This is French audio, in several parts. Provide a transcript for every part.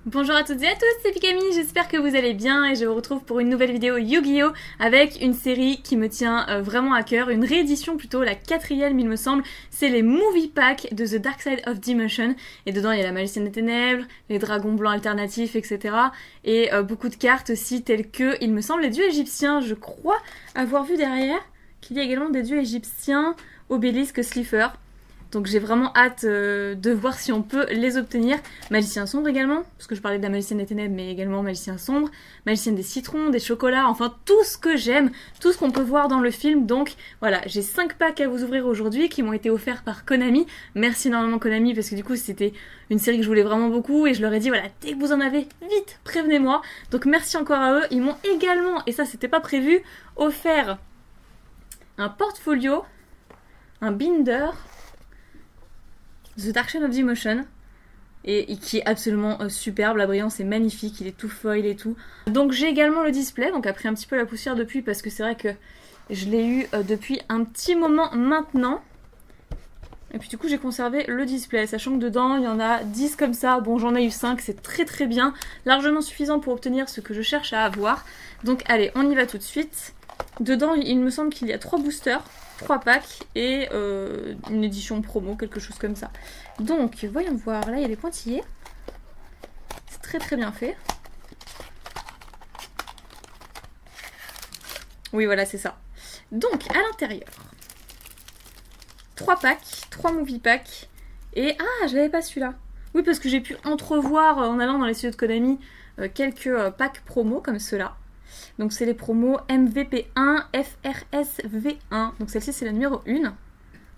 Bonjour à toutes et à tous, c'est Pikami, j'espère que vous allez bien et je vous retrouve pour une nouvelle vidéo Yu-Gi-Oh! Avec une série qui me tient vraiment à cœur, une réédition plutôt, la 4e il me semble, c'est les Movie Packs de The Dark Side of Dimension et dedans il y a la Magicienne des Ténèbres, les Dragons Blancs alternatifs, etc. Et beaucoup de cartes aussi telles que, il me semble, les dieux égyptiens, je crois avoir vu derrière qu'il y a également des dieux égyptiens, Obélisque, Slifer. Donc j'ai vraiment hâte de voir si on peut les obtenir. Magicien sombre également, parce que je parlais de la Magicienne des Ténèbres, mais également Magicien sombre, Magicienne des citrons, des chocolats, enfin tout ce que j'aime, tout ce qu'on peut voir dans le film. Donc voilà, j'ai 5 packs à vous ouvrir aujourd'hui qui m'ont été offerts par Konami. Merci énormément Konami, parce que du coup c'était une série que je voulais vraiment beaucoup, et je leur ai dit voilà, dès que vous en avez, vite, prévenez-moi. Donc merci encore à eux. Ils m'ont également, et ça c'était pas prévu, offert un portfolio, un binder, The Dark Side of Dimension, et qui est absolument superbe, la brillance est magnifique, il est tout foil et tout. Donc j'ai également le display, donc a pris un petit peu la poussière depuis parce que c'est vrai que je l'ai eu depuis un petit moment maintenant. Et puis du coup j'ai conservé le display, sachant que dedans il y en a 10 comme ça, bon j'en ai eu 5, c'est très très bien, largement suffisant pour obtenir ce que je cherche à avoir. Donc allez, on y va tout de suite. Dedans il me semble qu'il y a 3 boosters, 3 packs et une édition promo, quelque chose comme ça. Donc voyons voir, là il y a des pointillés, c'est très très bien fait. Oui voilà c'est ça. Donc à l'intérieur, 3 packs, 3 movie packs, et ah je l'avais pas celui-là. Oui parce que j'ai pu entrevoir en allant dans les studios de Konami quelques packs promo comme ceux-là. Donc c'est les promos MVP1, FRSV1. Donc celle-ci c'est la numéro 1.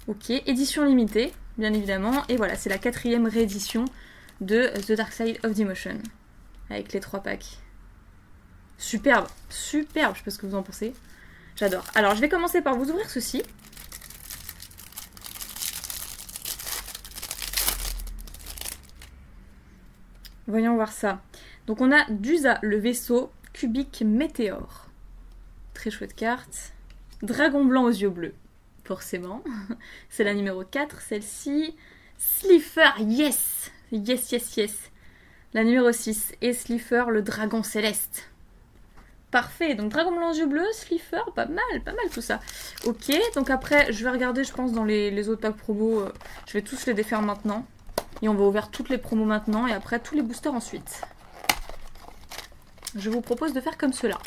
Ok, édition limitée, bien évidemment. Et voilà, c'est la 4e réédition de The Dark Side of Dimension. Avec les 3 packs. Superbe, superbe, je sais pas ce que vous en pensez. J'adore. Alors je vais commencer par vous ouvrir ceci. Voyons voir ça. Donc on a Dusa, le vaisseau Cubique Météore. Très chouette carte. Dragon blanc aux yeux bleus. Forcément. C'est la numéro 4, celle-ci. Slifer, yes. Yes, yes, yes. La numéro 6. Et Slifer, le dragon céleste. Parfait. Donc dragon blanc aux yeux bleus, Slifer, pas mal tout ça. Ok, donc après, je vais regarder, je pense, dans les autres packs promo. Je vais tous les défaire maintenant. Et on va ouvrir toutes les promos maintenant. Et après, tous les boosters ensuite. Je vous propose de faire comme cela.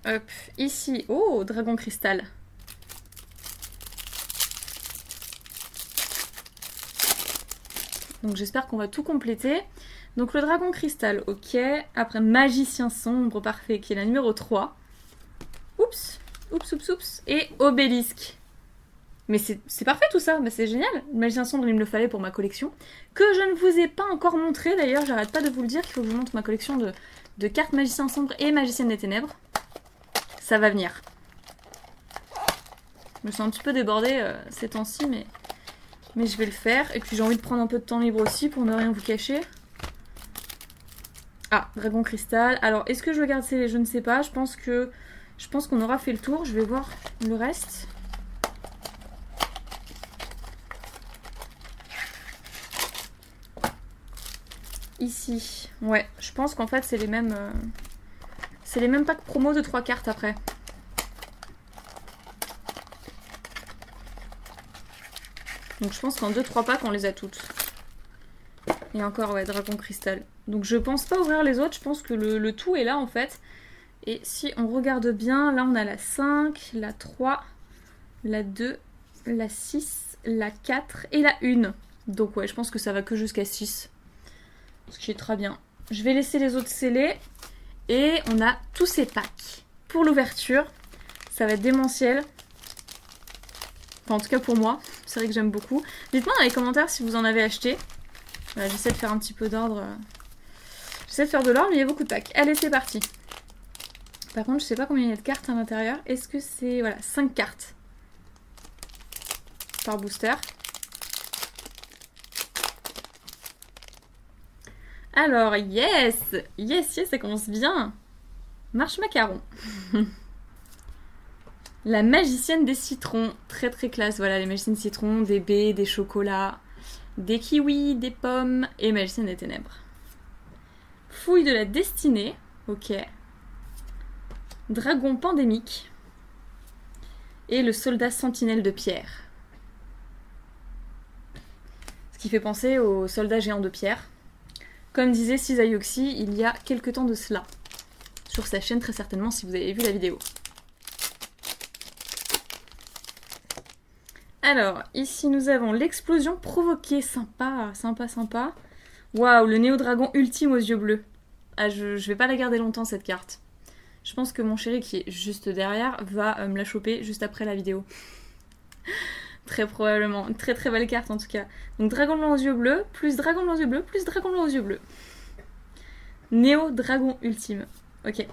Hop, ici, oh, dragon cristal. Donc j'espère qu'on va tout compléter. Donc le dragon cristal, ok. Après magicien sombre, parfait, qui est la numéro 3. Oups, oups, oups, oups. Et obélisque. Mais c'est parfait tout ça, mais c'est génial. Le magicien sombre, il me le fallait pour ma collection. Que je ne vous ai pas encore montré, d'ailleurs, j'arrête pas de vous le dire qu'il faut que je vous montre ma collection de cartes magicien sombre et magicienne des ténèbres. Ça va venir. Je me sens un petit peu débordée ces temps-ci, mais je vais le faire. Et puis j'ai envie de prendre un peu de temps libre aussi pour ne rien vous cacher. Ah, dragon cristal. Alors, est-ce que je regarde ces... Je ne sais pas, je pense qu'on aura fait le tour. Je vais voir le reste. Ici, ouais, je pense qu'en fait c'est les mêmes packs promo de 3 cartes après. Donc je pense qu'en 2-3 packs on les a toutes. Et encore ouais, dragon cristal. Donc je pense pas ouvrir les autres, je pense que le tout est là en fait. Et si on regarde bien, là on a la 5, la 3, la 2, la 6, la 4 et la 1. Donc ouais, je pense que ça va que jusqu'à 6. Ce qui est très bien. Je vais laisser les autres scellés. Et on a tous ces packs. Pour l'ouverture, ça va être démentiel. Enfin, en tout cas pour moi. C'est vrai que j'aime beaucoup. Dites-moi dans les commentaires si vous en avez acheté. Voilà, j'essaie de faire un petit peu d'ordre. J'essaie de faire de l'ordre, mais il y a beaucoup de packs. Allez, c'est parti. Par contre, je sais pas combien il y a de cartes à l'intérieur. Est-ce que c'est... Voilà, 5 cartes. Par booster. Alors, yes! Yes, yes, ça commence bien! Marche macaron. La magicienne des citrons, très très classe. Voilà, les magiciennes des citrons, des baies, des chocolats, des kiwis, des pommes et magicienne des ténèbres. Fouille de la destinée, ok. Dragon pandémique et le soldat sentinelle de pierre. Ce qui fait penser au soldat géant de pierre. Comme disait Sisayoxi il y a quelques temps de cela. Sur sa chaîne très certainement si vous avez vu la vidéo. Alors, ici nous avons l'explosion provoquée. Sympa, sympa, sympa. Waouh, le néo-dragon ultime aux yeux bleus. Ah, je vais pas la garder longtemps cette carte. Je pense que mon chéri qui est juste derrière va me la choper juste après la vidéo. Très probablement. Une très très belle carte en tout cas. Donc dragon blanc aux yeux bleus, plus dragon blanc aux yeux bleus, plus dragon blanc aux yeux bleus. Néo-dragon ultime. Ok.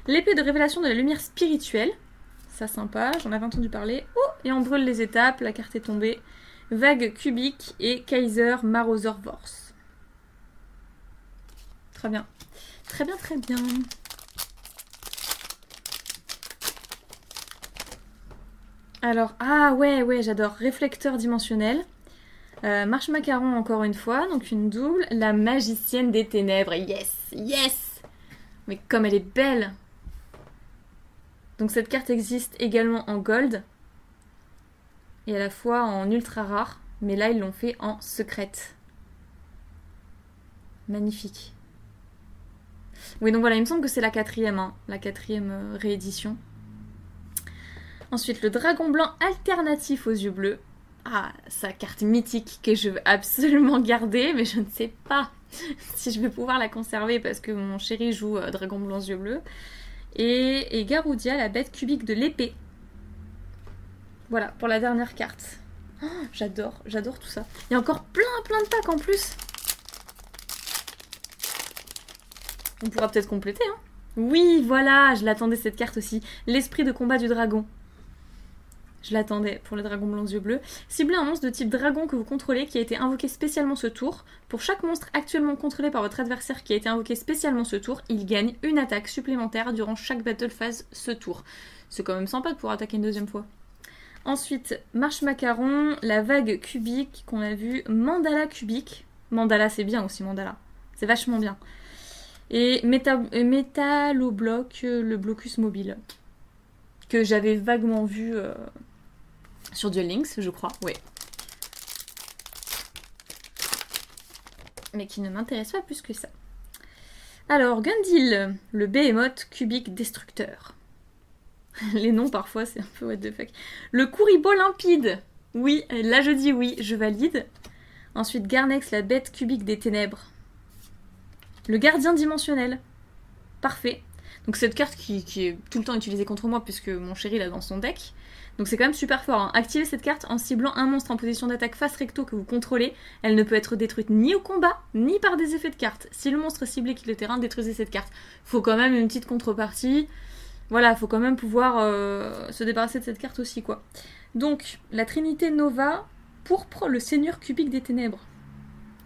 L'épée de révélation de la lumière spirituelle. Ça sympa, j'en avais entendu parler. Oh, et on brûle les étapes, la carte est tombée. Vague cubique et Kaiser Marauser Vorse. Très bien. Très bien, très bien. Alors, ah ouais, j'adore. Réflecteur dimensionnel. Marche macaron encore une fois, donc une double. La magicienne des ténèbres, yes, yes. Mais comme elle est belle. Donc cette carte existe également en gold. Et à la fois en ultra rare. Mais là, ils l'ont fait en secrète. Magnifique. Oui, donc voilà, il me semble que c'est la quatrième, hein, la quatrième réédition. Ensuite, le dragon blanc alternatif aux yeux bleus. Ah, sa carte mythique que je veux absolument garder, mais je ne sais pas si je vais pouvoir la conserver parce que mon chéri joue dragon blanc aux yeux bleus. Et Garoudia, la bête cubique de l'épée. Voilà, pour la dernière carte. Oh, j'adore tout ça. Il y a encore plein de packs en plus. On pourra peut-être compléter, hein. Oui, voilà, je l'attendais cette carte aussi. L'esprit de combat du dragon. Je l'attendais pour le dragon blanc aux yeux bleus. Ciblez un monstre de type dragon que vous contrôlez qui a été invoqué spécialement ce tour. Pour chaque monstre actuellement contrôlé par votre adversaire qui a été invoqué spécialement ce tour, il gagne une attaque supplémentaire durant chaque battle phase ce tour. C'est quand même sympa de pouvoir attaquer une deuxième fois. Ensuite, marche macaron, la vague cubique qu'on a vu, mandala cubique. Mandala, c'est bien aussi, mandala. C'est vachement bien. Et métallobloc, le blocus mobile. Que j'avais vaguement vu sur Duel Links, je crois, oui. Mais qui ne m'intéresse pas plus que ça. Alors, Gundil, le Behemoth cubique destructeur. Les noms, parfois, c'est un peu what the fuck. Le Kuribo limpide. Oui, là je dis oui, je valide. Ensuite, Garnex, la bête cubique des ténèbres. Le gardien dimensionnel. Parfait. Donc cette carte qui est tout le temps utilisée contre moi puisque mon chéri l'a dans son deck. Donc c'est quand même super fort, hein. Activez cette carte en ciblant un monstre en position d'attaque face recto que vous contrôlez. Elle ne peut être détruite ni au combat, ni par des effets de carte. Si le monstre ciblé quitte le terrain, détruisez cette carte. Faut quand même une petite contrepartie. Voilà, faut quand même pouvoir se débarrasser de cette carte aussi, quoi. Donc, la Trinité Nova, pourpre, le Seigneur cubique des ténèbres.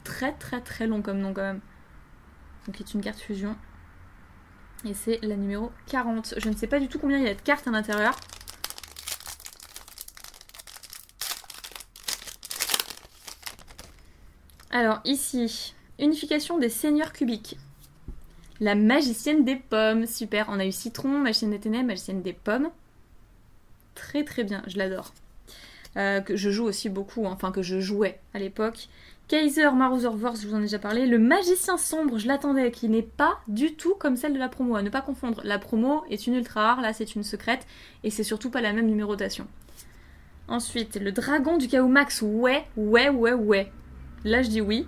Très très très long comme nom quand même. Donc c'est une carte fusion. Et c'est la numéro 40. Je ne sais pas du tout combien il y a de cartes à l'intérieur. Alors ici, unification des seigneurs cubiques. La magicienne des pommes, super. On a eu citron, magicienne des ténèbres, magicienne des pommes. Très très bien, je l'adore. Que je joue aussi beaucoup, hein. Enfin que je jouais à l'époque. Kaiser Marauser Vorse, je vous en ai déjà parlé. Le magicien sombre, je l'attendais, qui n'est pas du tout comme celle de la promo. À ne pas confondre. La promo est une ultra rare, là c'est une secrète. Et c'est surtout pas la même numérotation. Ensuite, le dragon du chaos max. Ouais. Là je dis oui.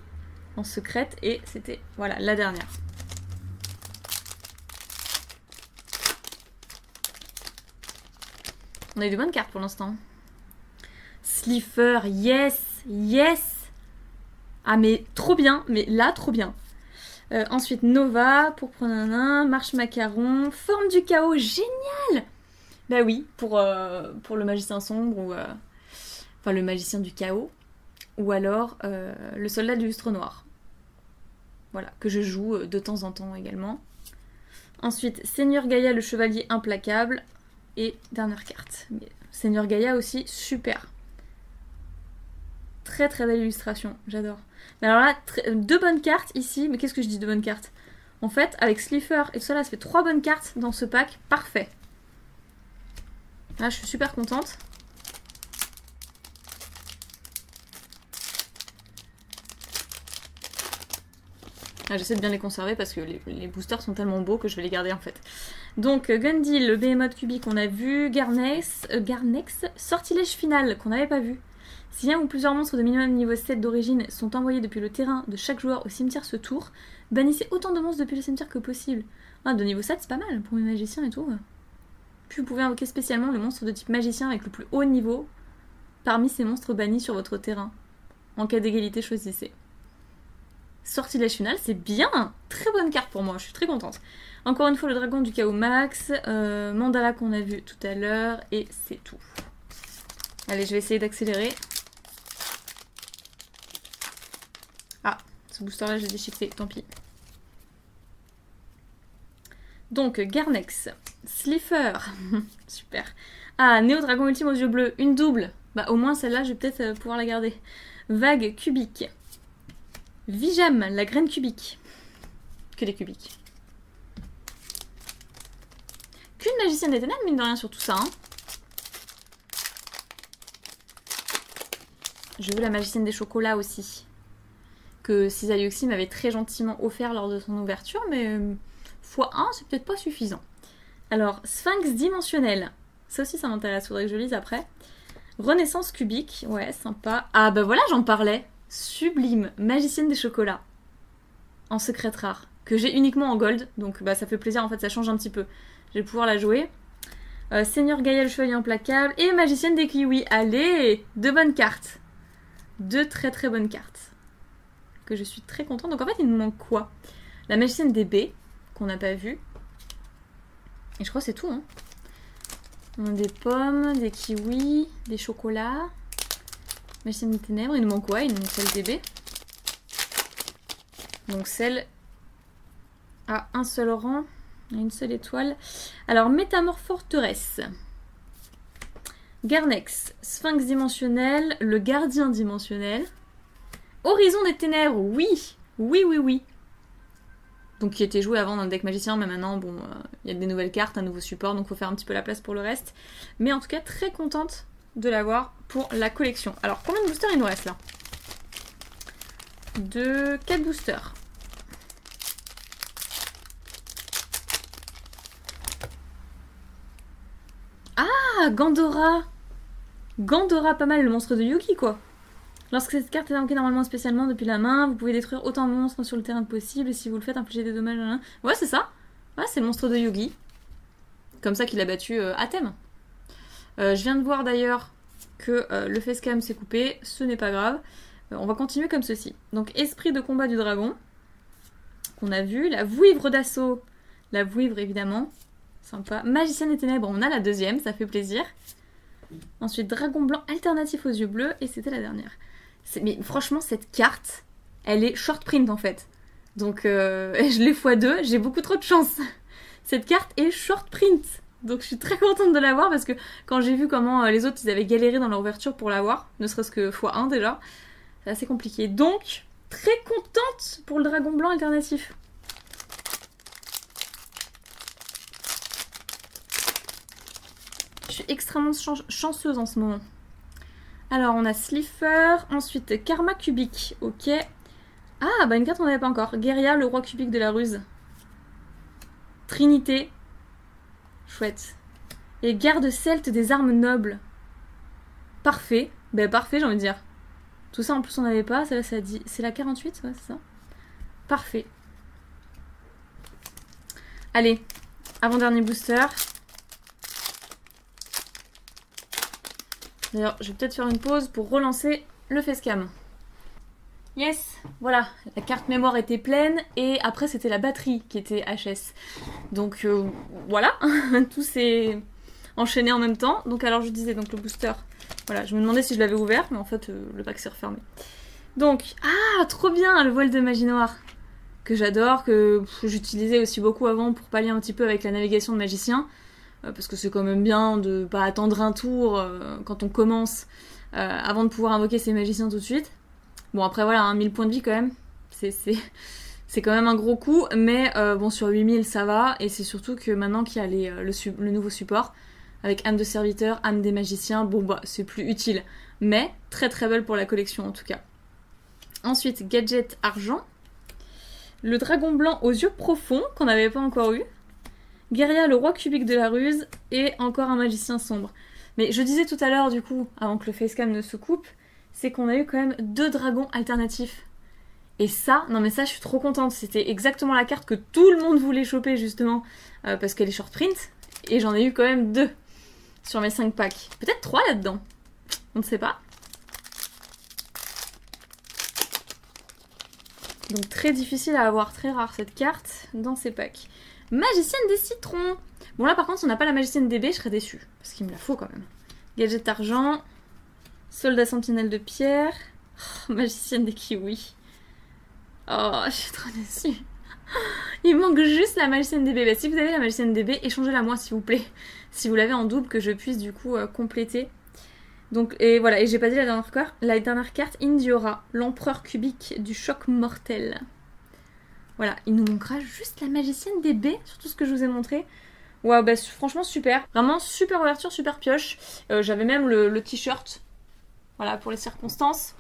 En secrète. Et c'était, voilà, la dernière. On a eu de bonnes cartes pour l'instant. Slifer, yes. Ah mais trop bien, mais là trop bien. Ensuite Nova, pour prendre un marche macaron, forme du chaos, génial. Bah oui, pour le magicien sombre ou enfin le magicien du chaos, ou alors le soldat du lustre noir. Voilà, que je joue de temps en temps également. Ensuite Seigneur Gaïa, le chevalier implacable, Et dernière carte. Seigneur Gaïa aussi, super. Très très belle illustration, j'adore. Mais alors là, deux bonnes cartes ici. Mais qu'est-ce que je dis, deux bonnes cartes? En fait, avec Slifer et tout ça, là, ça fait 3 bonnes cartes dans ce pack. Parfait. Là, je suis super contente. J'essaie de bien les conserver parce que les boosters sont tellement beaux que je vais les garder en fait. Donc Gundil, le Behemoth cubique qu'on a vu, Garnex, Sortilège final qu'on n'avait pas vu. Si un ou plusieurs monstres de minimum niveau 7 d'origine sont envoyés depuis le terrain de chaque joueur au cimetière ce tour, bannissez autant de monstres depuis le cimetière que possible. Ah, de niveau 7 c'est pas mal pour les magiciens et tout. Puis vous pouvez invoquer spécialement le monstre de type magicien avec le plus haut niveau parmi ces monstres bannis sur votre terrain. En cas d'égalité, choisissez. Sortilège final, c'est bien. Très bonne carte pour moi, je suis très contente. Encore une fois, le dragon du chaos max, Mandala qu'on a vu tout à l'heure, et c'est tout. Allez, je vais essayer d'accélérer. Ah, ce booster-là, j'ai déchiffré, tant pis. Donc, Garnex, Slifer, super. Ah, Néo Dragon Ultime aux yeux bleus, une double. Bah, au moins celle-là, je vais peut-être pouvoir la garder. Vague cubique. Vijam, la graine cubique. Que des cubiques. Qu'une magicienne des ténèbres, mine de rien, sur tout ça. Hein. J'ai vu la magicienne des chocolats aussi. Que Cisaioxy m'avait très gentiment offert lors de son ouverture, mais x1, c'est peut-être pas suffisant. Alors, Sphinx dimensionnel. Ça aussi, ça m'intéresse, faudrait que je lise après. Renaissance cubique, ouais, sympa. Ah bah voilà, j'en parlais. Sublime, magicienne des chocolats. En secrète rare. Que j'ai uniquement en gold, donc bah ça fait plaisir, en fait, ça change un petit peu. Je vais pouvoir la jouer. Seigneur Gaïa, le chevalier implacable. Et magicienne des kiwis. Allez, deux bonnes cartes. Deux très très bonnes cartes. Que je suis très contente. Donc en fait, il nous manque quoi? La magicienne des baies, qu'on n'a pas vue. Et je crois que c'est tout, hein. On a des pommes, des kiwis, des chocolats. Magicienne des ténèbres, il nous manque quoi? Il nous manque celle des baies. Donc celle à un seul rang, une seule étoile. Alors, Métamorphe-forteresse. Garnex, Sphinx dimensionnel, le gardien dimensionnel. Horizon des ténèbres, oui. Oui, oui, oui. Donc qui était joué avant dans le deck magicien, mais maintenant, bon, y a des nouvelles cartes, un nouveau support, donc il faut faire un petit peu la place pour le reste. Mais en tout cas, très contente de l'avoir pour la collection. Alors, combien de boosters il nous reste là? 4 boosters. Ah, Gandora! Gandora, pas mal, le monstre de Yugi, quoi. Lorsque cette carte est invoquée normalement spécialement depuis la main, vous pouvez détruire autant de monstres sur le terrain que possible, et si vous le faites, infliger des dommages... Ouais, c'est ça. Ouais, c'est le monstre de Yugi. Comme ça qu'il a battu Athème. Je viens de voir d'ailleurs que le facecam s'est coupé, ce n'est pas grave. On va continuer comme ceci. Donc, esprit de combat du dragon, qu'on a vu. La vouivre d'assaut, la vouivre évidemment. Sympa. Magicienne des ténèbres, on a la deuxième, ça fait plaisir. Ensuite, dragon blanc alternatif aux yeux bleus, et c'était la dernière. Mais franchement, cette carte, elle est short print en fait. Donc, je l'ai x2, j'ai beaucoup trop de chance. Cette carte est short print. Donc, je suis très contente de l'avoir parce que quand j'ai vu comment les autres, ils avaient galéré dans leur ouverture pour l'avoir, ne serait-ce que x1 déjà, c'est assez compliqué. Donc, très contente pour le dragon blanc alternatif. Je suis extrêmement chanceuse en ce moment. Alors, on a Slifer, ensuite Karma cubique, ok. Ah, bah une carte on n'avait pas encore. Guéria, le roi cubique de la ruse. Trinité. Chouette. Et garde celte des armes nobles. Parfait. Bah parfait, j'ai envie de dire. Tout ça en plus on n'avait pas, ça dit... C'est la 48, ouais, c'est ça. Parfait. Allez, avant-dernier booster. D'ailleurs, je vais peut-être faire une pause pour relancer le facecam. Yes, voilà, la carte mémoire était pleine et après c'était la batterie qui était HS. Donc voilà, tout s'est enchaîné en même temps. Donc alors je disais, donc le booster, voilà, je me demandais si je l'avais ouvert, mais en fait le pack s'est refermé. Donc, ah, trop bien, le voile de magie noire, que j'adore, que j'utilisais aussi beaucoup avant pour pallier un petit peu avec la navigation de magicien. parce que c'est quand même bien de pas attendre un tour quand on commence avant de pouvoir invoquer ses magiciens tout de suite. Bon après voilà, hein, 1000 points de vie quand même, c'est quand même un gros coup, mais bon sur 8000 ça va, et c'est surtout que maintenant qu'il y a le nouveau support, avec âme de serviteur, âme des magiciens, bon bah c'est plus utile, mais très très belle pour la collection en tout cas. Ensuite, gadget argent, le dragon blanc aux yeux profonds, qu'on n'avait pas encore eu, Guerilla, le roi cubique de la ruse, et encore un magicien sombre. Mais je disais tout à l'heure, du coup, avant que le facecam ne se coupe, c'est qu'on a eu quand même 2 dragons alternatifs. Et ça, non mais ça je suis trop contente, c'était exactement la carte que tout le monde voulait choper justement, parce qu'elle est short print, et j'en ai eu quand même 2 sur mes 5 packs. Peut-être 3 là-dedans, on ne sait pas. Donc très difficile à avoir, très rare cette carte dans ces packs. Magicienne des citrons. Bon là par contre si on n'a pas la magicienne DB, je serais déçue, parce qu'il me la faut quand même. Gadget argent, soldat sentinelle de pierre, magicienne des kiwis. Oh, je suis trop déçue. Il manque juste la magicienne DB. Bah, si vous avez la magicienne DB, échangez-la moi s'il vous plaît. Si vous l'avez en double, que je puisse du coup compléter. Donc, et voilà, et j'ai pas dit la dernière carte, Indiora, l'empereur cubique du choc mortel. Voilà, il nous manquera juste la magicienne DB sur tout ce que je vous ai montré. Ouais, bah franchement super. Vraiment super ouverture, super pioche. J'avais même le t-shirt. Voilà, pour les circonstances.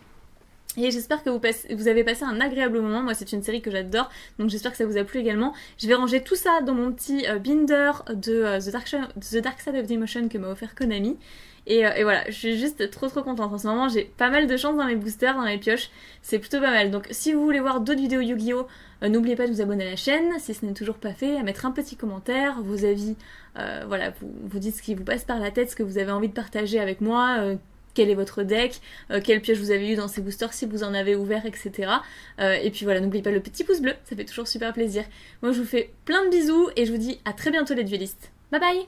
Et j'espère que vous avez passé un agréable moment. Moi, c'est une série que j'adore, donc j'espère que ça vous a plu également. Je vais ranger tout ça dans mon petit binder de The Dark Side of the Emotion que m'a offert Konami. Et voilà, je suis juste trop contente. En ce moment, j'ai pas mal de chance dans mes boosters, dans mes pioches. C'est plutôt pas mal. Donc, si vous voulez voir d'autres vidéos Yu-Gi-Oh! N'oubliez pas de vous abonner à la chaîne, si ce n'est toujours pas fait, à mettre un petit commentaire, vos avis. Voilà, vous dites ce qui vous passe par la tête, ce que vous avez envie de partager avec moi. Quel est votre deck, quelle pioche vous avez eu dans ces boosters, si vous en avez ouvert, etc. Et puis voilà, n'oubliez pas le petit pouce bleu, ça fait toujours super plaisir. Moi je vous fais plein de bisous et je vous dis à très bientôt les duellistes. Bye bye!